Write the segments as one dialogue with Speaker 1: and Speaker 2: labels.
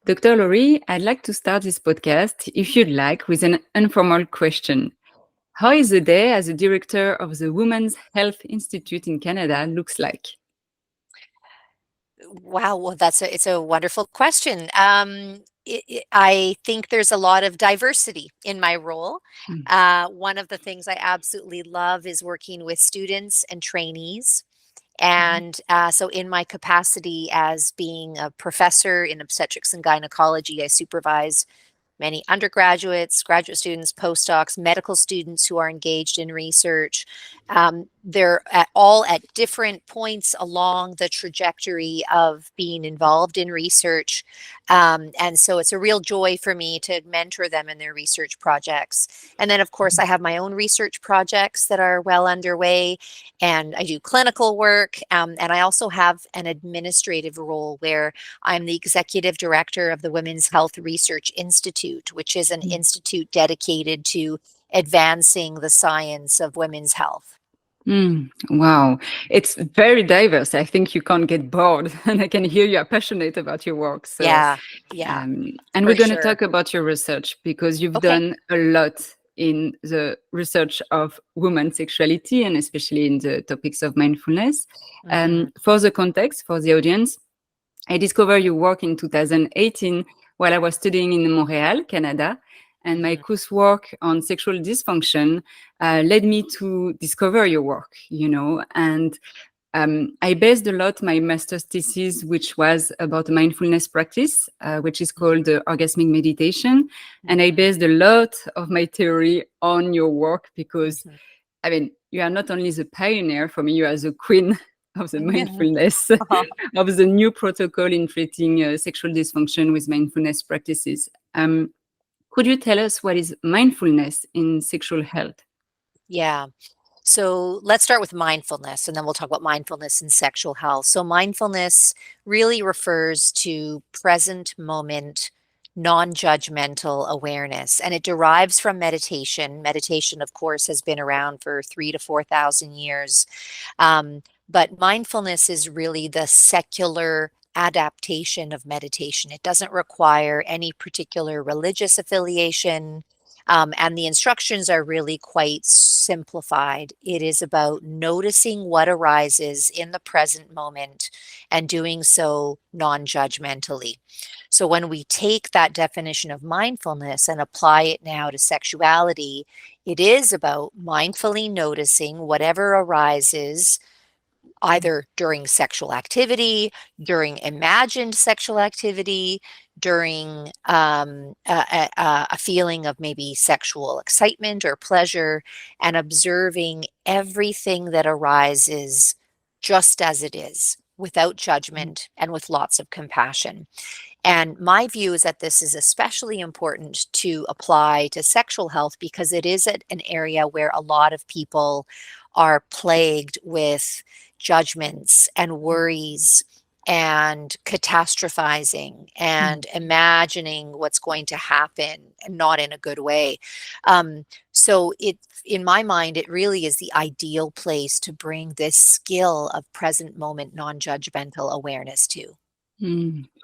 Speaker 1: Dr. Lori, I'd like to start this podcast, if you'd like, with an informal question. How is a day as a director of the Women's Health Institute in Canada looks like?
Speaker 2: Wow, well, it's a wonderful question. I think there's a lot of diversity in my role.
Speaker 1: Mm,
Speaker 2: One of the things I absolutely love is working with students and trainees.
Speaker 1: mhm,
Speaker 2: And so, in my capacity as being a professor in obstetrics and gynecology, I supervise many undergraduates, graduate students, postdocs, medical students who are engaged in research. They're all at different points along the trajectory of being involved in research. And so it's a real joy for me to mentor them in their research projects. And then, of course, I have my own research projects that are well underway, and I do clinical work. And I also have an administrative role where I'm the executive director of the Women's Health Research Institute, which is an
Speaker 1: mm,
Speaker 2: institute dedicated to advancing the science of women's health.
Speaker 1: Wow, it's very diverse. I think you can't get bored, and I can hear you are passionate about your work.
Speaker 2: Yeah, yeah,
Speaker 1: And we're
Speaker 2: for
Speaker 1: going to
Speaker 2: sure.
Speaker 1: talk about your research because you've
Speaker 2: Okay.
Speaker 1: done a lot in the research of women's sexuality and especially in the topics of mindfulness.
Speaker 2: Hmm.
Speaker 1: For the context, for the audience, I discovered your work in 2018 while I was studying in Montreal, Canada. And my
Speaker 2: Hmm.
Speaker 1: coursework on sexual dysfunction led me to discover your work, and I based a lot my master's thesis, which was about mindfulness practice, which is called orgasmic meditation. And I
Speaker 2: Hmm.
Speaker 1: based a lot of my theory on your work because
Speaker 2: Hmm.
Speaker 1: I mean, you are not only the pioneer for me, you are the queen of the mindfulness, of the new protocol in treating sexual dysfunction with mindfulness practices. Could you tell us what is mindfulness in sexual health?
Speaker 2: Yeah. So let's start with mindfulness, and then we'll talk about mindfulness and sexual health. So, mindfulness really refers to present moment, non judgmental awareness, and it derives from meditation. Meditation, of course, has been around for 3 to 4,000 years. But mindfulness is really the secular adaptation of meditation. It doesn't require any particular religious affiliation. And the instructions are really quite simplified. It is about noticing what arises in the present moment and doing so non judgmentally. So, when we take that definition of mindfulness and apply it now to sexuality, it is about mindfully noticing whatever arises either during sexual activity, during imagined sexual activity, during a feeling of maybe sexual excitement or pleasure, and observing everything that arises just as it is, without judgment and with lots of compassion. And my view is that this is especially important to apply to sexual health because it is an area where a lot of people are plagued with judgments and worries and catastrophizing and imagining what's going to happen and not in a good way. So it in my mind, it really is the ideal place to bring this skill of present moment non-judgmental awareness to.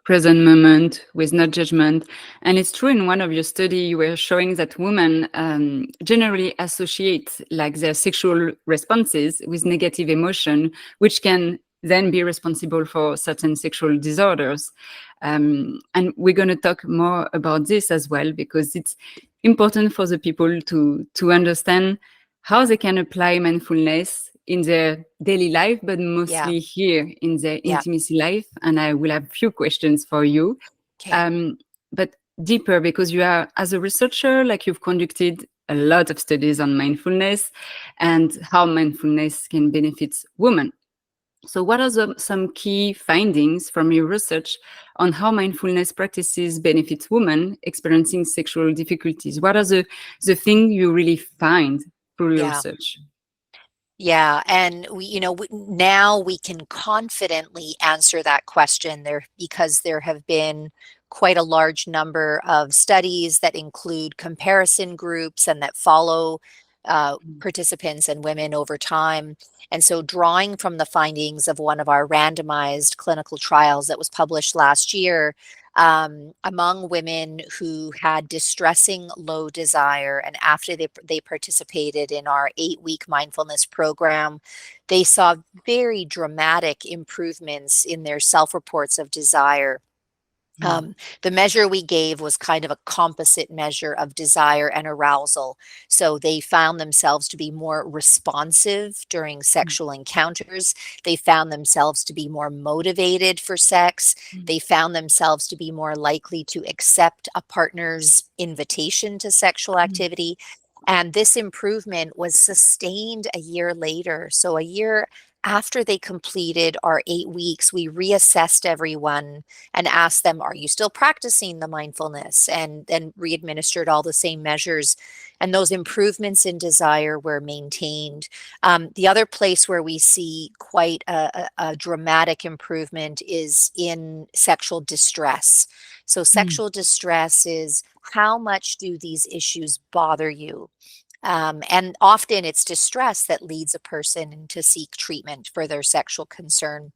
Speaker 1: Present moment with no judgment. And it's true in one of your study, you were showing that women generally associate like their sexual responses with negative emotion, which can then be responsible for certain sexual disorders. And we're going to talk more about this as well, because it's important for the people to understand how they can apply mindfulness in their daily life, but
Speaker 2: Yeah.
Speaker 1: mostly here in their
Speaker 2: Yeah.
Speaker 1: intimacy life. And I will have a few questions for you,
Speaker 2: Okay.
Speaker 1: um, but deeper, because you are, as a researcher, like you've conducted a lot of studies on mindfulness and how mindfulness can benefit women. So, what are some key findings from your research on how mindfulness practices benefit women experiencing sexual difficulties? What are the things you really find through your
Speaker 2: Yeah.
Speaker 1: research?
Speaker 2: Yeah. And now we can confidently answer that question there because there have been quite a large number of studies that include comparison groups and that follow participants and women over time. And so, drawing from the findings of one of our randomized clinical trials that was published last year, among women who had distressing low desire. And after they participated in our 8-week mindfulness program, they saw very dramatic improvements in their self-reports of desire.
Speaker 1: Mm,
Speaker 2: The measure we gave was kind of a composite measure of desire and arousal. So they found themselves to be more responsive during
Speaker 1: mm,
Speaker 2: sexual encounters. They found themselves to be more motivated for sex.
Speaker 1: mm,
Speaker 2: They found themselves to be more likely to accept a partner's invitation to sexual
Speaker 1: mm.
Speaker 2: activity. And this improvement was sustained a year later. So, a year after they completed our 8 weeks, we reassessed everyone and asked them, "Are you still practicing the mindfulness?" And then re-administered all the same measures. And those improvements in desire were maintained. The other place where we see quite a dramatic improvement is in sexual distress. So,
Speaker 1: Mm.
Speaker 2: sexual distress is how much do these issues bother you? And often it's distress that leads a person to seek treatment for their sexual concern.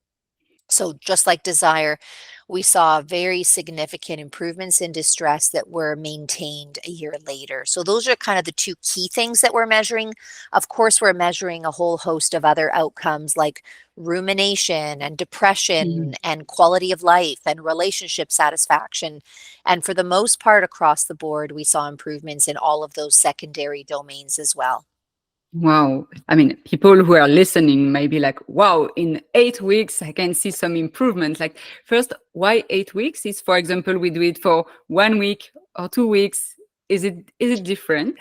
Speaker 2: So, just like desire, we saw very significant improvements in distress that were maintained a year later. So, those are kind of the two key things that we're measuring. Of course, we're measuring a whole host of other outcomes like rumination and depression
Speaker 1: Mm.
Speaker 2: and quality of life and relationship satisfaction. And for the most part, across the board, we saw improvements in all of those secondary domains as well.
Speaker 1: Wow. I mean, people who are listening may be like, wow, in 8 weeks, I can see some improvement. Like, first, why 8 weeks? Is, for example, we do it for 1 week or 2 weeks. Is it different?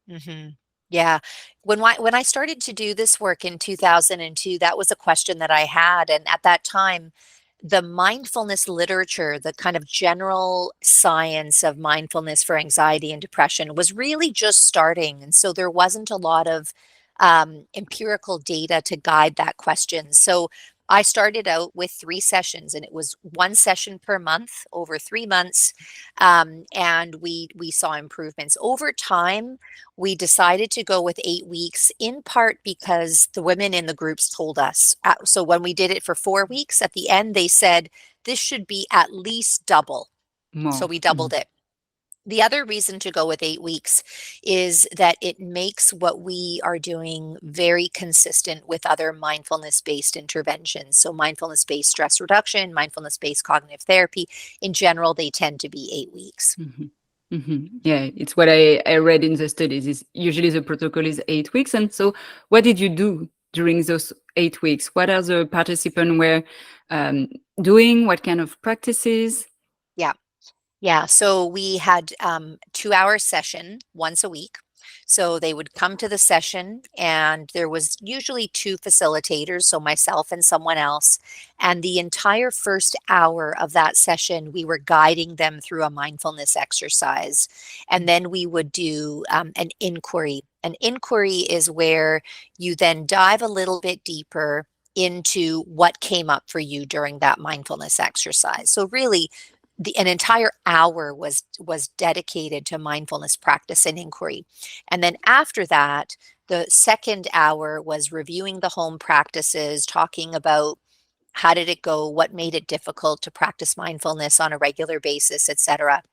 Speaker 2: Mhm. Yeah. When I started to do this work in 2002, that was a question that I had, and at that time, the mindfulness literature, the kind of general science of mindfulness for anxiety and depression was really just starting, and so there wasn't a lot of, empirical data to guide that question. So, I started out with 3 sessions, and it was 1 session per month over 3 months, and we saw improvements. Over time, we decided to go with 8 weeks, in part because the women in the groups told us. So when we did it for 4 weeks, at the end, they said, this should be at least double. So
Speaker 1: More.
Speaker 2: we doubled it. The other reason to go with 8 weeks is that it makes what we are doing very consistent with other mindfulness based interventions. So, mindfulness based stress reduction, mindfulness based cognitive therapy, in general, they tend to be 8 weeks.
Speaker 1: Mhm. Mhm. Yeah, it's what I read in the studies. Is usually the protocol is 8 weeks. And so, what did you do during those 8 weeks? What are the participants were um, doing? What kind of practices?
Speaker 2: Yeah. Yeah, so we had 2-hour session once a week. So they would come to the session, and there was usually two facilitators, so myself and someone else. And the entire first hour of that session, we were guiding them through a mindfulness exercise. And then we would do an inquiry. An inquiry is where you then dive a little bit deeper into what came up for you during that mindfulness exercise. So really, an entire hour was dedicated to mindfulness practice and inquiry. And then after that, the second hour was reviewing the home practices, talking about how did it go, what made it difficult to practice mindfulness on a regular basis, etc.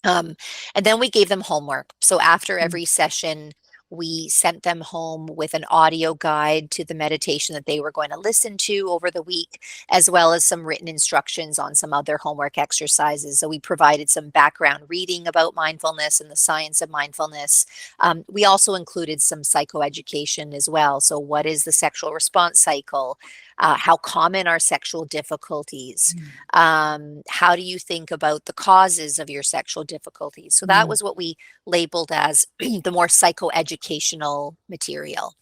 Speaker 2: Um, and then we gave them homework. So after
Speaker 1: Mm.
Speaker 2: every session, we sent them home with an audio guide to the meditation that they were going to listen to over the week, as well as some written instructions on some other homework exercises. So we provided some background reading about mindfulness and the science of mindfulness. We also included some psychoeducation as well. So, what is the sexual response cycle? How common are sexual difficulties?
Speaker 1: Mm.
Speaker 2: How do you think about the causes of your sexual difficulties? So that
Speaker 1: Mm.
Speaker 2: was what we labeled as the more psychoeducational material.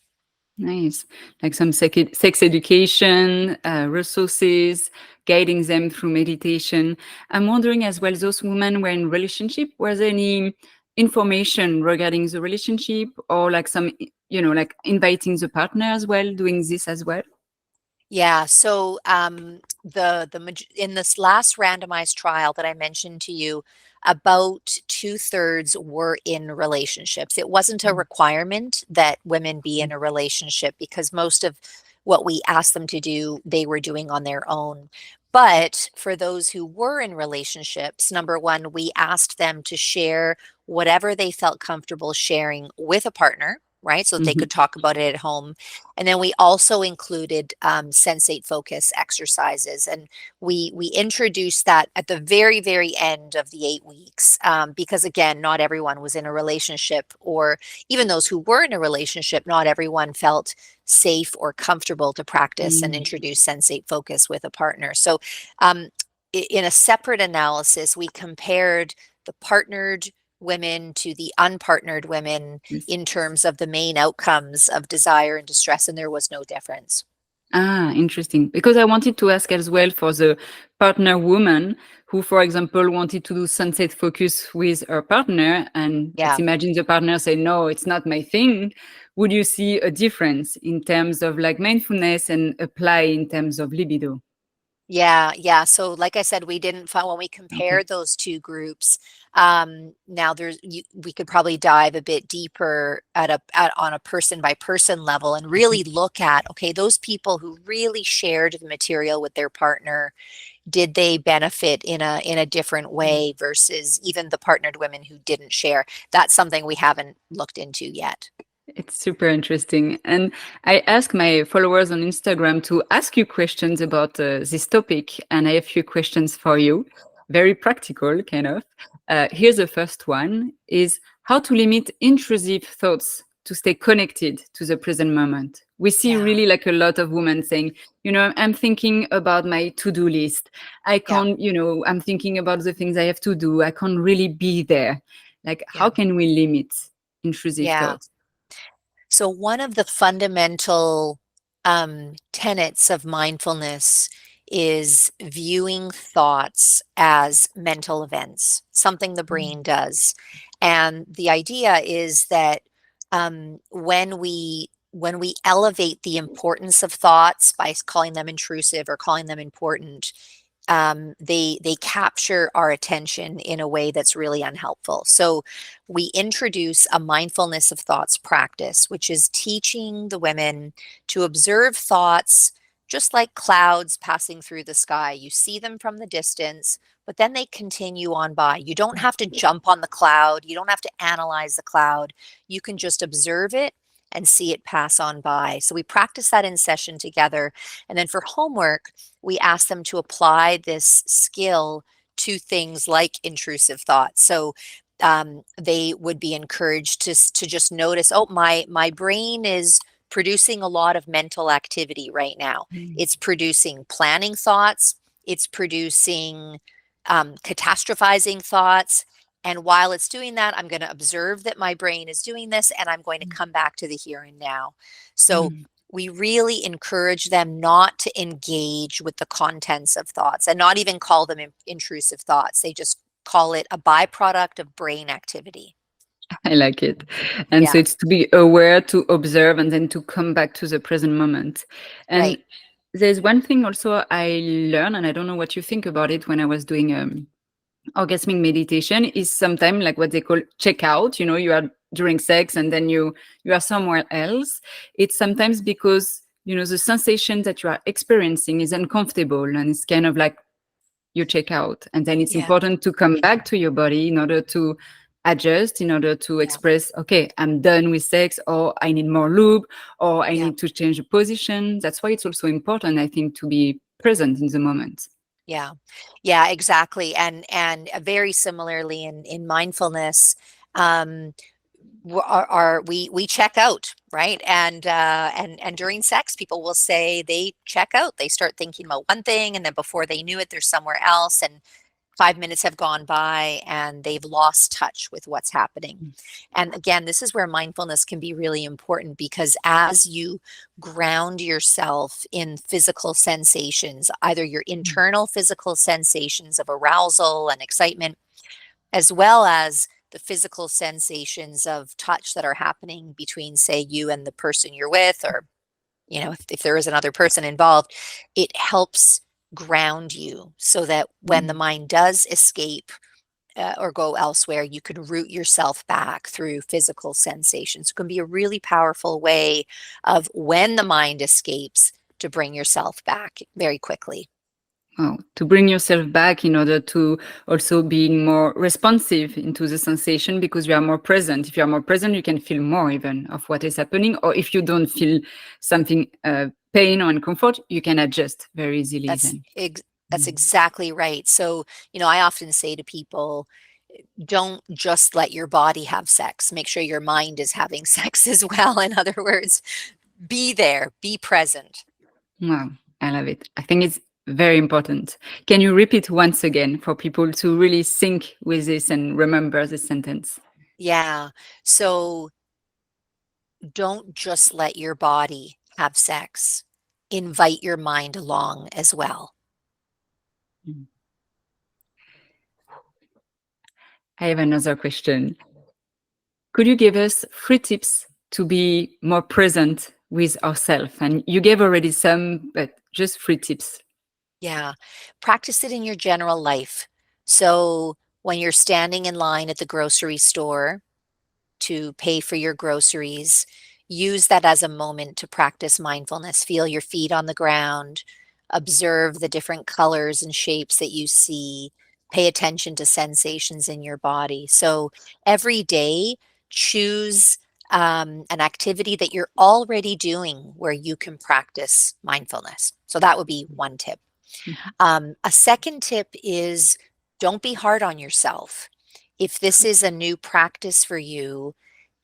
Speaker 1: Nice. Like some sex education, resources, guiding them through meditation. I'm wondering as well, those women were in relationship. Was there any information regarding the relationship or like some, like inviting the partner as well, doing this as well?
Speaker 2: Yeah, so in this last randomized trial that I mentioned to you, about 2/3 were in relationships. It wasn't a
Speaker 1: Mm.
Speaker 2: requirement that women be in a relationship because most of what we asked them to do, they were doing on their own. But for those who were in relationships, number one, we asked them to share whatever they felt comfortable sharing with a partner, right? So that they could
Speaker 1: Mhm.
Speaker 2: talk about it at home. And then we also included sensate focus exercises. And we introduced that at the very, very end of the 8 weeks, because again, not everyone was in a relationship, or even those who were in a relationship, not everyone felt safe or comfortable to practice and
Speaker 1: Mm.
Speaker 2: introduce sensate focus with a partner. So, um, in a separate analysis, we compared the partnered women to the unpartnered women
Speaker 1: Yes.
Speaker 2: in terms of the main outcomes of desire and distress, and there was no difference.
Speaker 1: Ah, interesting. Because I wanted to ask as well for the partner woman who, for example, wanted to do sunset focus with her partner, and let's
Speaker 2: Yeah.
Speaker 1: imagine the partner say, "No, it's not my thing." Would you see a difference in terms of like mindfulness and apply in terms of libido?
Speaker 2: Yeah, yeah. So, like I said, we didn't find when we
Speaker 1: Okay.
Speaker 2: compared those two groups. Now, we could probably dive a bit deeper on a person by person level and
Speaker 1: Mhm.
Speaker 2: really look at, okay, those people who really shared the material with their partner, did they benefit in a different
Speaker 1: Mm.
Speaker 2: way versus even the partnered women who didn't share? That's something we haven't looked into yet.
Speaker 1: It's super interesting. And I ask my followers on Instagram to ask you questions about this topic. And I have a few questions for you, very practical, kind of. Here's the first one is how to limit intrusive thoughts to stay connected to the present moment. We see
Speaker 2: Yeah,
Speaker 1: really like a lot of women saying, I'm thinking about my to-do list. I
Speaker 2: yeah,
Speaker 1: can't, I'm thinking about the things I have to do. I can't really be there. Like, how
Speaker 2: yeah,
Speaker 1: can we limit intrusive
Speaker 2: yeah.
Speaker 1: thoughts?
Speaker 2: So, one of the fundamental tenets of mindfulness is viewing thoughts as mental events, something the brain does. And the idea is that when we elevate the importance of thoughts by calling them intrusive or calling them important, they capture our attention in a way that's really unhelpful. So we introduce a mindfulness of thoughts practice, which is teaching the women to observe thoughts just like clouds passing through the sky. You see them from the distance, but then they continue on by. You don't have to jump on the cloud. You don't have to analyze the cloud. You can just observe it and see it pass on by. So we practice that in session together. And then for homework, we ask them to apply this skill to things like intrusive thoughts. So they would be encouraged to just notice, oh, my brain is producing a lot of mental activity right now.
Speaker 1: Mm.
Speaker 2: It's producing planning thoughts. It's producing catastrophizing thoughts. And while it's doing that, I'm going to observe that my brain is doing this, and I'm going to come back to the here and now. So
Speaker 1: Mm.
Speaker 2: we really encourage them not to engage with the contents of thoughts and not even call them intrusive thoughts. They just call it a byproduct of brain activity.
Speaker 1: I like it. And so
Speaker 2: Yeah,
Speaker 1: it's to be aware, to observe, and then to come back to the present moment. And
Speaker 2: right.
Speaker 1: there's one thing also I learned, and I don't know what you think about it when I was doing orgasmic meditation, is sometimes like what they call check out. You are during sex and then you are somewhere else. It's sometimes because the sensation that you are experiencing is uncomfortable and it's kind of like you check out. And then it's
Speaker 2: Yeah,
Speaker 1: important to come back to your body in order to adjust, in order to
Speaker 2: yeah,
Speaker 1: express, okay, I'm done with sex, or I need more lube, or I
Speaker 2: yeah,
Speaker 1: need to change the position. That's why it's also important, I think, to be present in the moment.
Speaker 2: yeah, yeah, exactly. And very similarly in mindfulness, um, we check out, right? And during sex, people will say they check out. They start thinking about one thing, and then before they knew it, they're somewhere else. And 5 minutes have gone by and they've lost touch with what's happening. And again, this is where mindfulness can be really important because as you ground yourself in physical sensations, either your
Speaker 1: Mm.
Speaker 2: internal physical sensations of arousal and excitement, as well as the physical sensations of touch that are happening between, say, you and the person you're with, or if there is another person involved, it helps ground you so that when the
Speaker 1: Mm.
Speaker 2: mind does escape or go elsewhere, you can root yourself back through physical sensations. It can be a really powerful way of when the mind escapes to bring yourself back very quickly.
Speaker 1: Oh, to bring yourself back in order to also being more responsive into the sensation because you are more present. If you are more present, you can feel more even of what is happening. Or if you don't feel something pain or uncomfort, you can adjust very easily
Speaker 2: That's
Speaker 1: then.
Speaker 2: ex that's
Speaker 1: Mm.
Speaker 2: exactly right. So, I often say to people, don't just let your body have sex. Make sure your mind is having sex as well. In other words, be there, be present.
Speaker 1: Wow, I love it. I think it's very important. Can you repeat once again for people to really sync with this and remember the sentence?
Speaker 2: Yeah. So don't just let your body have sex. Invite your mind along as well.
Speaker 1: Mm. I have another question. Could you give us 3 tips to be more present with ourselves? And you gave already some, but just 3 tips.
Speaker 2: Yeah. Practice it in your general life. So when you're standing in line at the grocery store to pay for your groceries, use that as a moment to practice mindfulness. Feel your feet on the ground, observe the different colors and shapes that you see, pay attention to sensations in your body. So every day, choose an activity that you're already doing where you can practice mindfulness. So that would be one tip.
Speaker 1: Mhm.
Speaker 2: A second tip is don't be hard on yourself. If this is a new practice for you,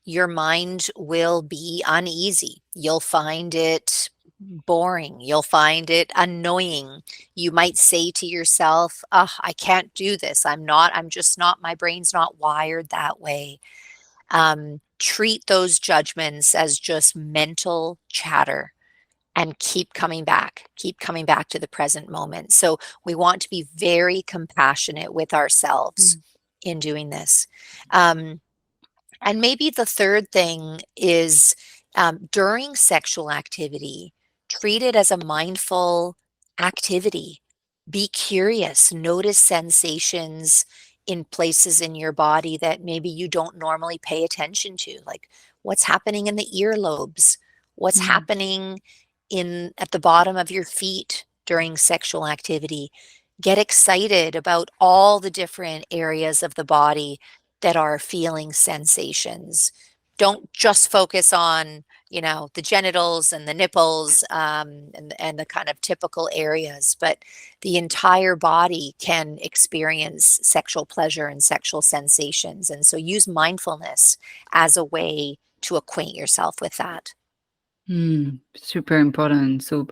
Speaker 2: your mind will be uneasy. You'll find it boring. You'll find it annoying. You might say to yourself, oh, I can't do this. I'm just not, my brain's not wired that way. Treat those judgments as just mental chatter and keep coming back to the present moment. So we want to be very compassionate with ourselves
Speaker 1: Mm.
Speaker 2: in doing this. Um, and maybe the third thing is during sexual activity, treat it as a mindful activity. Be curious, notice sensations in places in your body that maybe you don't normally pay attention to, like what's happening in the earlobes, what's
Speaker 1: Mm.
Speaker 2: happening in at the bottom of your feet during sexual activity. Get excited about all the different areas of the body that are feeling sensations. Don't just focus on, the genitals and the nipples, and the kind of typical areas, but the entire body can experience sexual pleasure and sexual sensations. And so use mindfulness as a way to acquaint yourself with that.
Speaker 1: Mm. Super important. So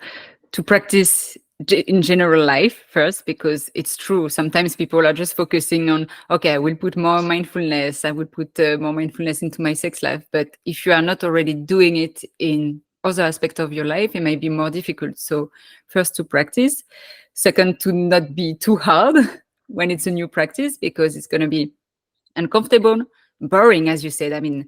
Speaker 1: to practice in general life first, because it's true. Sometimes people are just focusing on, okay, I will put more mindfulness. I will put more mindfulness into my sex life. But if you are not already doing it in other aspects of your life, it may be more difficult. So first to practice. Second, to not be too hard when it's a new practice, because it's going to be uncomfortable, boring, as you said. I mean,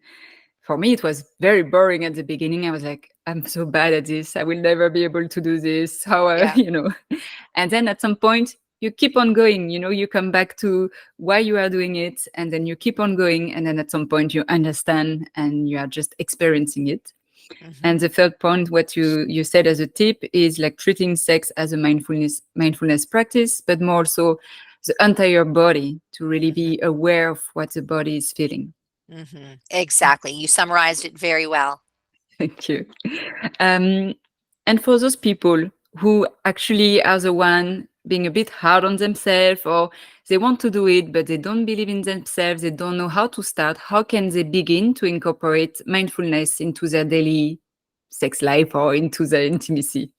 Speaker 1: for me, it was very boring at the beginning. I was like, I'm so bad at this. I will never be able to do this. How,
Speaker 2: Yeah.
Speaker 1: And then at some point, you keep on going, you come back to why you are doing it. And then you keep on going. And then at some point, you understand and you are just experiencing it.
Speaker 2: Hmm.
Speaker 1: And the third point, what you said as a tip is like treating sex as a mindfulness practice, but more also the entire body to really
Speaker 2: Hmm.
Speaker 1: be aware of what the body is feeling.
Speaker 2: Hmm. Exactly. You summarized it very well.
Speaker 1: Thank you. Um, and for those people who actually are the one being a bit hard on themselves, or they want to do it, but they don't believe in themselves, they don't know how to start, how can they begin to incorporate mindfulness into their daily sex life or into their intimacy?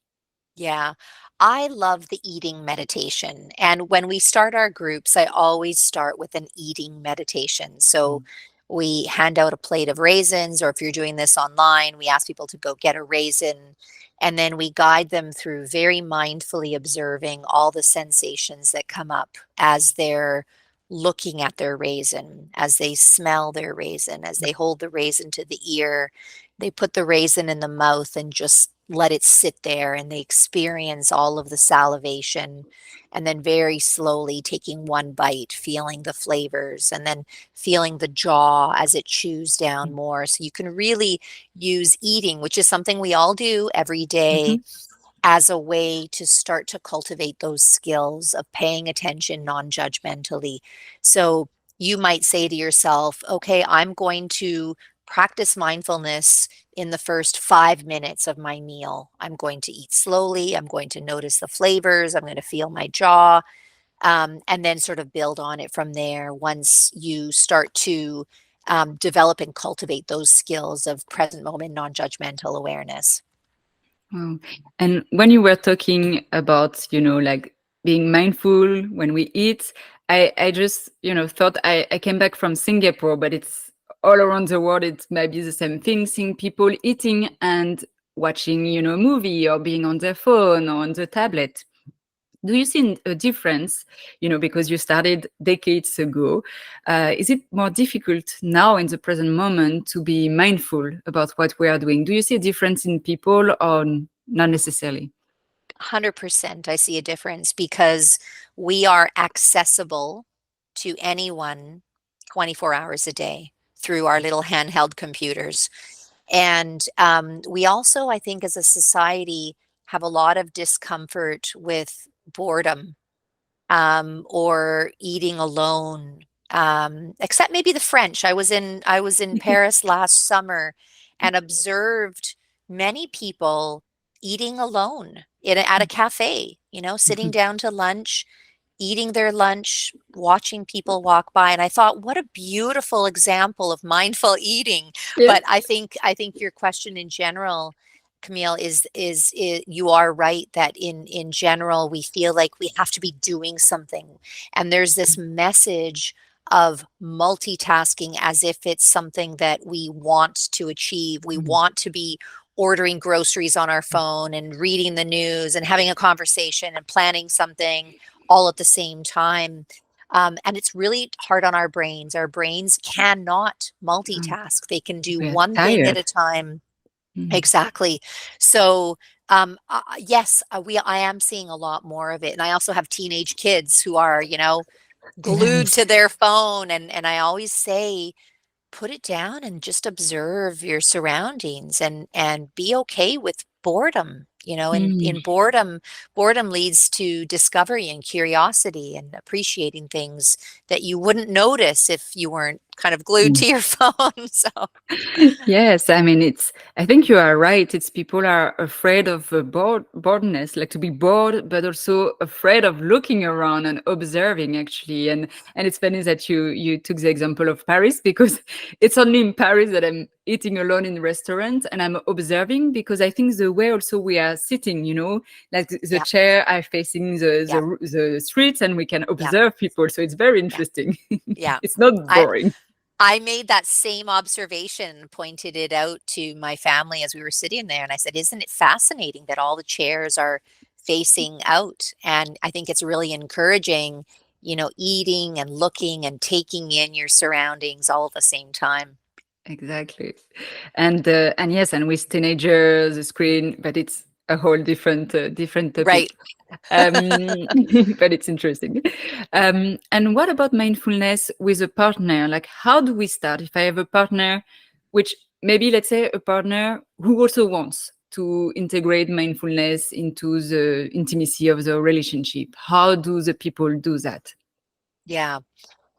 Speaker 2: Yeah. I love the eating meditation. And when we start our groups, I always start with an eating meditation. So we hand out a plate of raisins, or if you're doing this online, we ask people to go get a raisin. And then we guide them through very mindfully observing all the sensations that come up as they're looking at their raisin, as they smell their raisin, as they hold the raisin to the ear. They put the raisin in the mouth and just let it sit there, and they experience all of the salivation, and then very slowly taking one bite, feeling the flavors, and then feeling the jaw as it chews down more. So you can really use eating, which is something we all do every day,
Speaker 1: Mhm.
Speaker 2: as a way to start to cultivate those skills of paying attention non-judgmentally. So you might say to yourself, okay, I'm going to practice mindfulness in the first 5 minutes of my meal. I'm going to eat slowly. I'm going to notice the flavors. I'm going to feel my jaw, and then sort of build on it from there once you start to develop and cultivate those skills of present moment, non judgmental awareness.
Speaker 1: Wow. And when you were talking about, like being mindful when we eat, I just, thought I came back from Singapore, but it's all around the world. It might be the same thing, seeing people eating and watching, a movie or being on their phone or on the tablet. Do you see a difference, because you started decades ago? Is it more difficult now in the present moment to be mindful about what we are doing? Do you see a difference in people or not necessarily?
Speaker 2: 100% I see a difference because we are accessible to anyone 24 hours a day through our little handheld computers. And we also, I think, as a society, have a lot of discomfort with boredom, or eating alone, except maybe the French. I was in Paris last summer and observed many people eating alone at a cafe, sitting down to lunch, eating their lunch, watching people walk by, and I thought, what a beautiful example of mindful eating.
Speaker 1: Yes.
Speaker 2: But I think your question in general, Camille, is you are right that in general we feel like we have to be doing something, and there's this message of multitasking as if it's something that we want to achieve. We
Speaker 1: Mhm.
Speaker 2: want to be ordering groceries on our phone and reading the news and having a conversation and planning something all at the same time. And it's really hard on our brains. Our brains cannot
Speaker 1: Um,
Speaker 2: multitask, they can do
Speaker 1: we are
Speaker 2: one thing at
Speaker 1: tired.
Speaker 2: a time.
Speaker 1: Mhm.
Speaker 2: Exactly. So, yes, I am seeing a lot more of it. And I also have teenage kids who are, glued
Speaker 1: Yes.
Speaker 2: to their phone. And I always say, put it down and just observe your surroundings and be okay with boredom.
Speaker 1: Mm.
Speaker 2: In boredom leads to discovery and curiosity and appreciating things that you wouldn't notice if you weren't kind of glued to your phone. So
Speaker 1: Yes, I mean I think you are right. It's people are afraid of boredness, like to be bored, but also afraid of looking around and observing actually. And it's funny that you took the example of Paris because it's only in Paris that I'm eating alone in restaurant and I'm observing because I think the way also we are sitting, like the
Speaker 2: yeah,
Speaker 1: chair are facing
Speaker 2: yeah,
Speaker 1: the streets and we can
Speaker 2: yeah,
Speaker 1: observe people. So it's very
Speaker 2: yeah,
Speaker 1: interesting.
Speaker 2: yeah.
Speaker 1: It's not
Speaker 2: I
Speaker 1: boring.
Speaker 2: I made that same observation, pointed it out to my family as we were sitting there, and I said, "Isn't it fascinating that all the chairs are facing out?" And I think it's really encouraging, eating and looking and taking in your surroundings all at the same time.
Speaker 1: Exactly. And yes, and with teenagers, the screen, but it's a whole different
Speaker 2: Right.
Speaker 1: topic. But it's interesting. And what about mindfulness with a partner? Like, how do we start? If I have a partner, which maybe let's say a partner who also wants to integrate mindfulness into the intimacy of the relationship, how do the people do that?
Speaker 2: Yeah.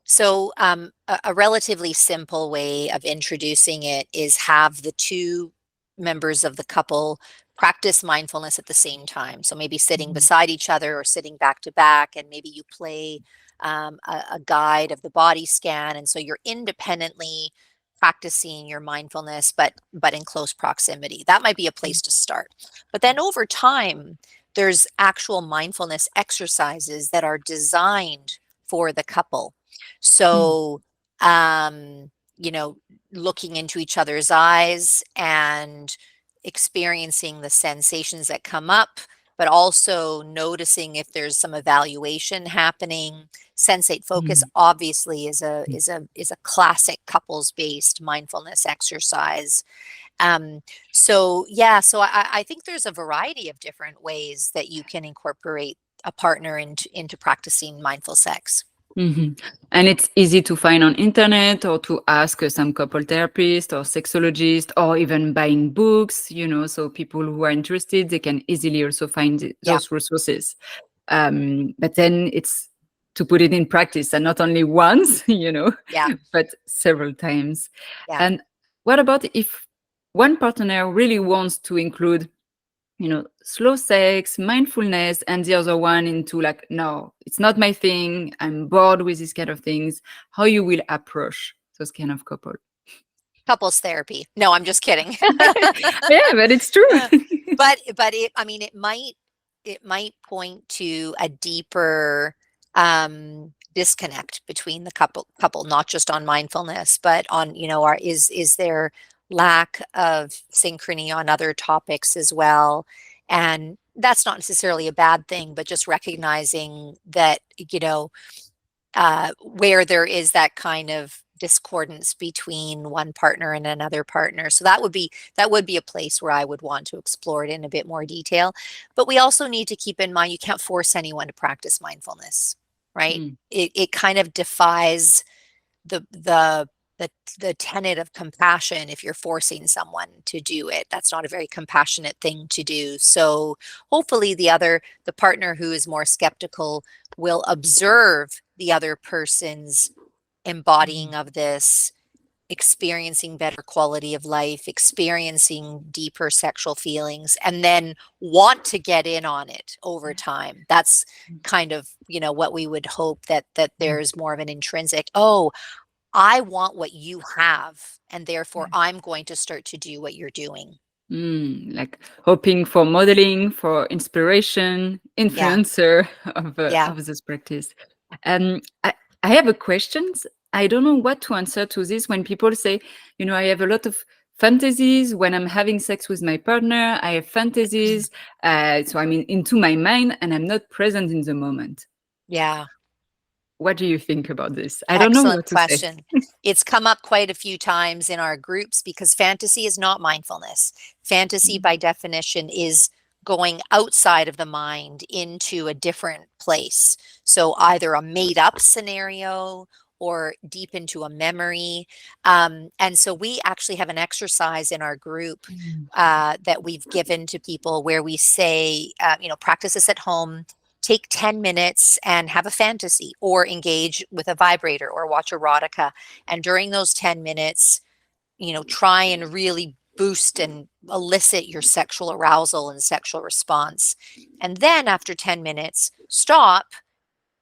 Speaker 2: So, a relatively simple way of introducing it is have the two members of the couple practice mindfulness at the same time. So, maybe sitting
Speaker 1: Mhm.
Speaker 2: beside each other or sitting back to back, and maybe you play a guide of the body scan. And so you're independently practicing your mindfulness, but in close proximity. That might be a place to start. But then over time, there's actual mindfulness exercises that are designed for the couple.
Speaker 1: Mm.
Speaker 2: So, um, you know, looking into each other's eyes and experiencing the sensations that come up, but also noticing if there's some evaluation happening. Sensate focus
Speaker 1: Mm.
Speaker 2: obviously is a classic couples based mindfulness exercise. Um, so yeah, so I think there's a variety of different ways that you can incorporate a partner into practicing mindful sex.
Speaker 1: Hmm. And it's easy to find on internet or to ask some couple therapist or sexologist or even buying books, so people who are interested, they can easily also find
Speaker 2: Yeah,
Speaker 1: those resources. But then it's to put it in practice and not only once,
Speaker 2: yeah,
Speaker 1: but several times.
Speaker 2: yeah.
Speaker 1: And what about if one partner really wants to include slow sex, mindfulness, and the other one into like, no, it's not my thing. I'm bored with these kind of things. How you will approach those kind of couple?
Speaker 2: Couples therapy. No, I'm just kidding.
Speaker 1: Yeah, but it's true.
Speaker 2: But I mean, it might point to a deeper disconnect between the couple, not just on mindfulness, but on, is there lack of synchrony on other topics as well? And that's not necessarily a bad thing, but just recognizing that, where there is that kind of discordance between one partner and another partner. So that would be a place where I would want to explore it in a bit more detail. But we also need to keep in mind you can't force anyone to practice mindfulness, right?
Speaker 1: Mm,
Speaker 2: It kind of defies the the the tenet of compassion if you're forcing someone to do it. That's not a very compassionate thing to do. So hopefully the partner who is more skeptical will observe the other person's
Speaker 1: mm,
Speaker 2: embodying of this, experiencing better quality of life, experiencing deeper sexual feelings, and then want to get in on it over time. That's kind of, what we would hope, that
Speaker 1: mm,
Speaker 2: there's more of an intrinsic, oh, I want what you have, and therefore
Speaker 1: yeah.
Speaker 2: I'm going to start to do what you're doing.
Speaker 1: Like hoping for modeling, for inspiration,
Speaker 2: Yeah,
Speaker 1: influencer
Speaker 2: yeah.
Speaker 1: of this practice. I have a question. I don't know what to answer to this when people say, I have a lot of fantasies when I'm having sex with my partner. I have fantasies, so I'm into my mind and I'm not present in the moment.
Speaker 2: Yeah.
Speaker 1: What do you think about this? I don't know
Speaker 2: Excellent
Speaker 1: what to say.
Speaker 2: question. It's come up quite a few times in our groups because fantasy is not mindfulness. Fantasy, by definition, is going outside of the mind into a different place. So either a made up scenario or deep into a memory. And so we actually have an exercise in our group
Speaker 1: Mm,
Speaker 2: that we've given to people where we say, practice this at home, take 10 minutes and have a fantasy or engage with a vibrator or watch erotica. And during those 10 minutes, try and really boost and elicit your sexual arousal and sexual response. And then after 10 minutes, stop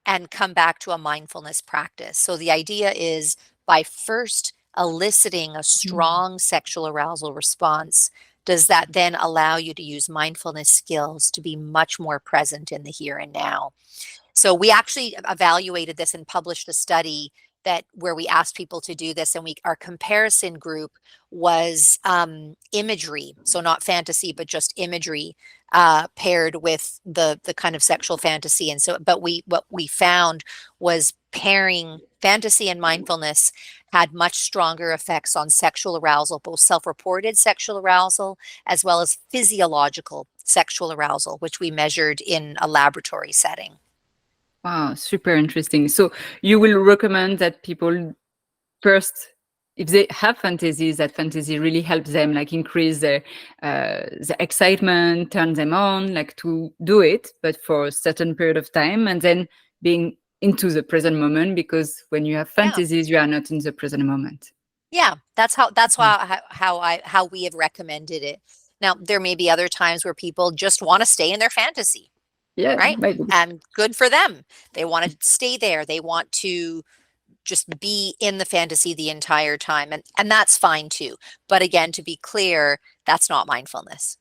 Speaker 2: and come back to a mindfulness practice. So the idea is by first eliciting a
Speaker 1: mm,
Speaker 2: strong sexual arousal response, does that then allow you to use mindfulness skills to be much more present in the here and now? So we actually evaluated this and published a study that where we asked people to do this, and our comparison group was imagery, so not fantasy, but just imagery paired with the kind of sexual fantasy. And so, but what we found was pairing fantasy and mindfulness had much stronger effects on sexual arousal, both self-reported sexual arousal as well as physiological sexual arousal, which we measured in a laboratory setting.
Speaker 1: wow, super interesting. So you will recommend that people first, if they have fantasies, that fantasy really helps them like increase the excitement, turn them on, like to do it, but for a certain period of time, and then being into the present moment, because when you have
Speaker 2: Yeah.
Speaker 1: fantasies, you are not in the present moment.
Speaker 2: Yeah, that's
Speaker 1: Mm.
Speaker 2: how we have recommended it. Now, there may be other times where people just want to stay in their fantasy,
Speaker 1: Yeah,
Speaker 2: right?
Speaker 1: maybe.
Speaker 2: And good for them. They want to stay there. They want to just be in the fantasy the entire time, and that's fine too. But again, to be clear, that's not mindfulness.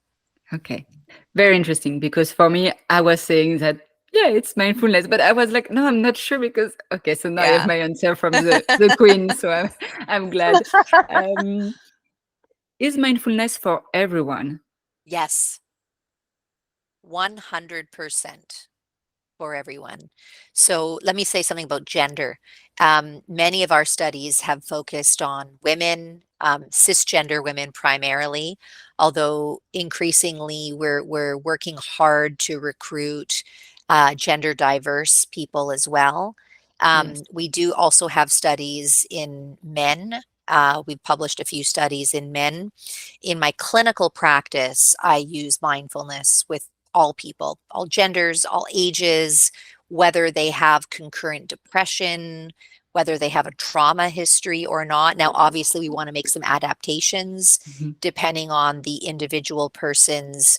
Speaker 1: Okay. Very interesting, because for me, I was saying that, yeah, it's mindfulness, but I was like, no, I'm not sure, because, okay, so now I have
Speaker 2: Yeah.
Speaker 1: my answer from the queen, so I'm glad. Um, is mindfulness for everyone?
Speaker 2: Yes, 100% for everyone. So let me say something about gender. Many of our studies have focused on women, cisgender women primarily, although increasingly we're working hard to recruit gender diverse people as well.
Speaker 1: Yes.
Speaker 2: We do also have studies in men. We've published a few studies in men. In my clinical practice, I use mindfulness with all people, all genders, all ages, whether they have concurrent depression, whether they have a trauma history or not. Now, obviously, we want to make some adaptations
Speaker 1: Mhm.
Speaker 2: depending on the individual person's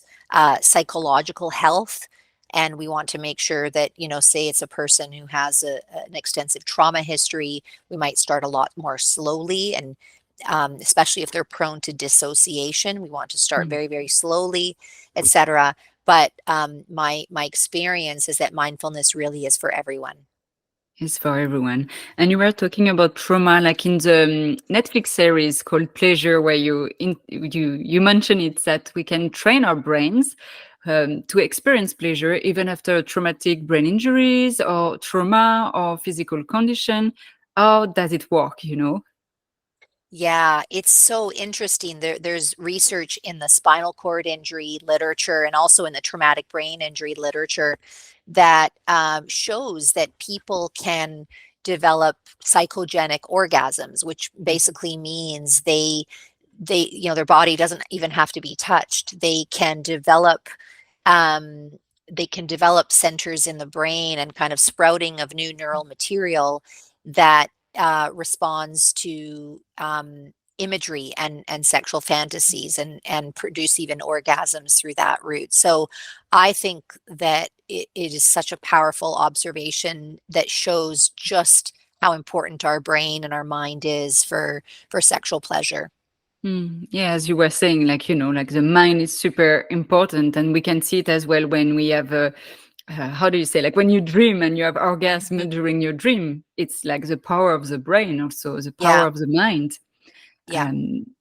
Speaker 2: psychological health. And we want to make sure that, say it's a person who has an extensive trauma history, we might start a lot more slowly. And especially if they're prone to dissociation, we want to start
Speaker 1: Mm.
Speaker 2: very, very slowly, etc. But my experience is that mindfulness really is for everyone.
Speaker 1: It's for everyone. And you were talking about trauma, like in the Netflix series called Pleasure, where you mention it that we can train our brains to experience pleasure even after traumatic brain injuries or trauma or physical condition. How does it work?
Speaker 2: Yeah, it's so interesting. There's research in the spinal cord injury literature and also in the traumatic brain injury literature that shows that people can develop psychogenic orgasms, which basically means their body doesn't even have to be touched. Um, they can develop centers in the brain and kind of sprouting of new neural material that responds to imagery and sexual fantasies and produce even orgasms through that route. So I think that it is such a powerful observation that shows just how important our brain and our mind is for sexual pleasure.
Speaker 1: Yeah, as you were saying, like the mind is super important, and we can see it as well when we have how do you say, like when you dream and you have orgasm
Speaker 2: Mhm.
Speaker 1: during your dream. It's like the power of the brain, also the power
Speaker 2: Yeah,
Speaker 1: of the mind.
Speaker 2: yeah.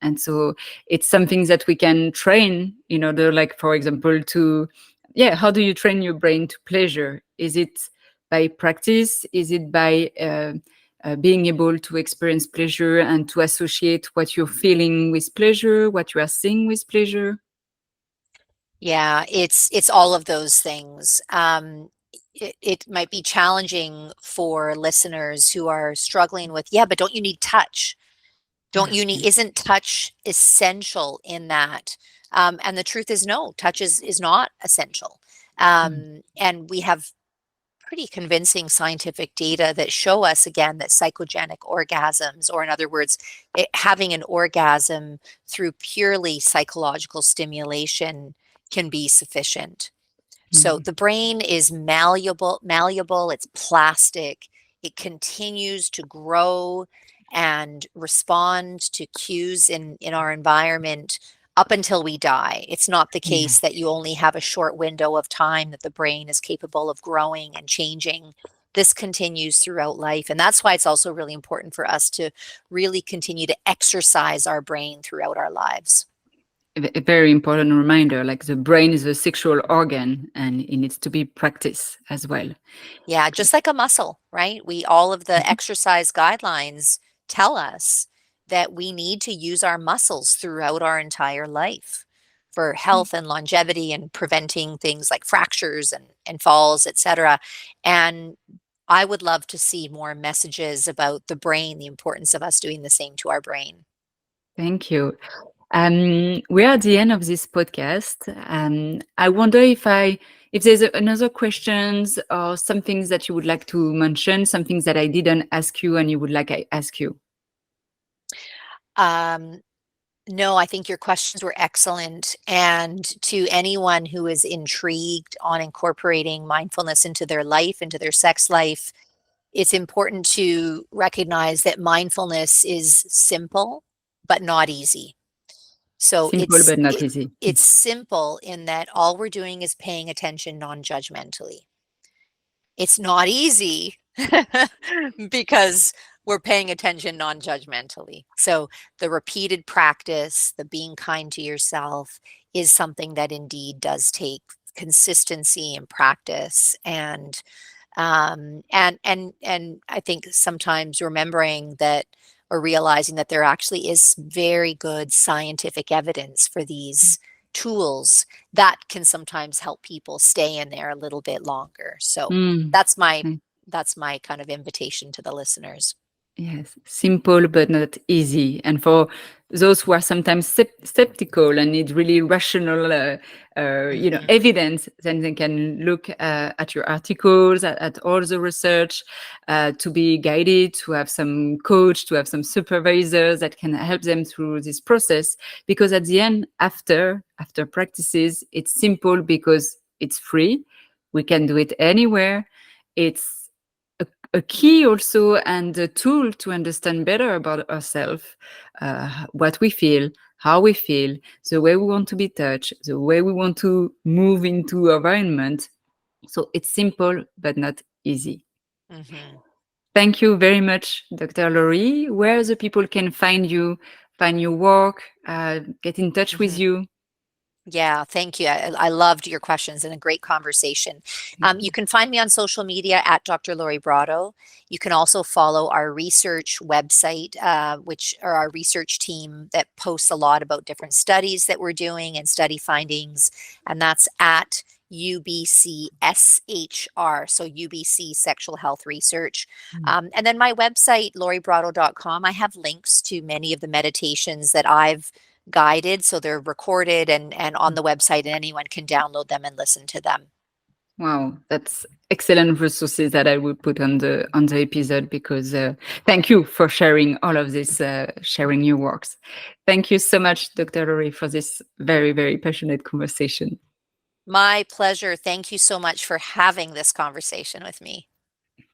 Speaker 1: And so it's something that we can train in order, like, for example, to, yeah, how do you train your brain to pleasure? Is it by practice? Is it by being able to experience pleasure and to associate what you're feeling with pleasure, what you are seeing with pleasure?
Speaker 2: Yeah, it's all of those things. It might be challenging for listeners who are struggling with, yeah, but don't you need touch? Don't
Speaker 1: Ah,
Speaker 2: you need,
Speaker 1: yes.
Speaker 2: isn't touch essential in that? And the truth is no, touch is not essential.
Speaker 1: Mm,
Speaker 2: And we have pretty convincing scientific data that show us again that psychogenic orgasms, or in other words, having an orgasm through purely psychological stimulation can be sufficient. So
Speaker 1: mm,
Speaker 2: the brain is malleable, it's plastic. It continues to grow and respond to cues in our environment up until we die. It's not the
Speaker 1: yeah.
Speaker 2: case that you only have a short window of time that the brain is capable of growing and changing. This continues throughout life. And that's why it's also really important for us to really continue to exercise our brain throughout our lives.
Speaker 1: A very important reminder, like the brain is a sexual organ and it needs to be practiced as well.
Speaker 2: Yeah, just like a muscle, right? All of the
Speaker 1: Mhm.
Speaker 2: exercise guidelines tell us that we need to use our muscles throughout our entire life for health and longevity and preventing things like fractures and falls, etc. And I would love to see more messages about the brain, the importance of us doing the same to our brain.
Speaker 1: Thank you. We're at the end of this podcast. I wonder if there's another questions or some things that you would like to mention, some things that I didn't ask you and you would like I ask you.
Speaker 2: Um, No, I think your questions were excellent. And to anyone who is intrigued on incorporating mindfulness into their life, into their sex life, it's important to recognize that mindfulness is simple, but not easy. So
Speaker 1: Simple but not easy.
Speaker 2: it's simple in that all we're doing is paying attention non-judgmentally. It's not easy because we're paying attention non-judgmentally. So the repeated practice, the being kind to yourself is something that indeed does take consistency and practice and I think sometimes remembering that or realizing that there actually is very good scientific evidence for these tools that can sometimes help people stay in there a little bit longer. So
Speaker 1: Mm.
Speaker 2: that's my that's my kind of invitation to the listeners.
Speaker 1: Yes, simple but not easy. And for those who are sometimes skeptical and need really rational,
Speaker 2: Mhm.
Speaker 1: evidence, then they can look at your articles, at all the research, to be guided, to have some coach, to have some supervisors that can help them through this process. Because at the end, after practices, it's simple because it's free. We can do it anywhere. It's a key also and a tool to understand better about ourselves, what we feel, how we feel, the way we want to be touched, the way we want to move into environment. So it's simple but not easy.
Speaker 2: Mhm.
Speaker 1: Thank you very much, Dr. Lori. Where the people can find you, find your work, get in touch with
Speaker 2: Mhm.
Speaker 1: you.
Speaker 2: Yeah, thank you. I loved your questions and a great conversation. You can find me on social media at Dr. Lori Brotto. You can also follow our research website, which are our research team that posts a lot about different studies that we're doing and study findings, and that's at UBCSHR, so UBC Sexual Health Research. And then my website, loribrotto.com, I have links to many of the meditations that I've guided, so they're recorded and on the website, and anyone can download them and listen to them.
Speaker 1: Wow, that's excellent resources that I would put on the episode because thank you for sharing all of this, sharing your works. Thank you so much, Dr. Lori, for this very, very passionate conversation.
Speaker 2: My pleasure. Thank you so much for having this conversation with me.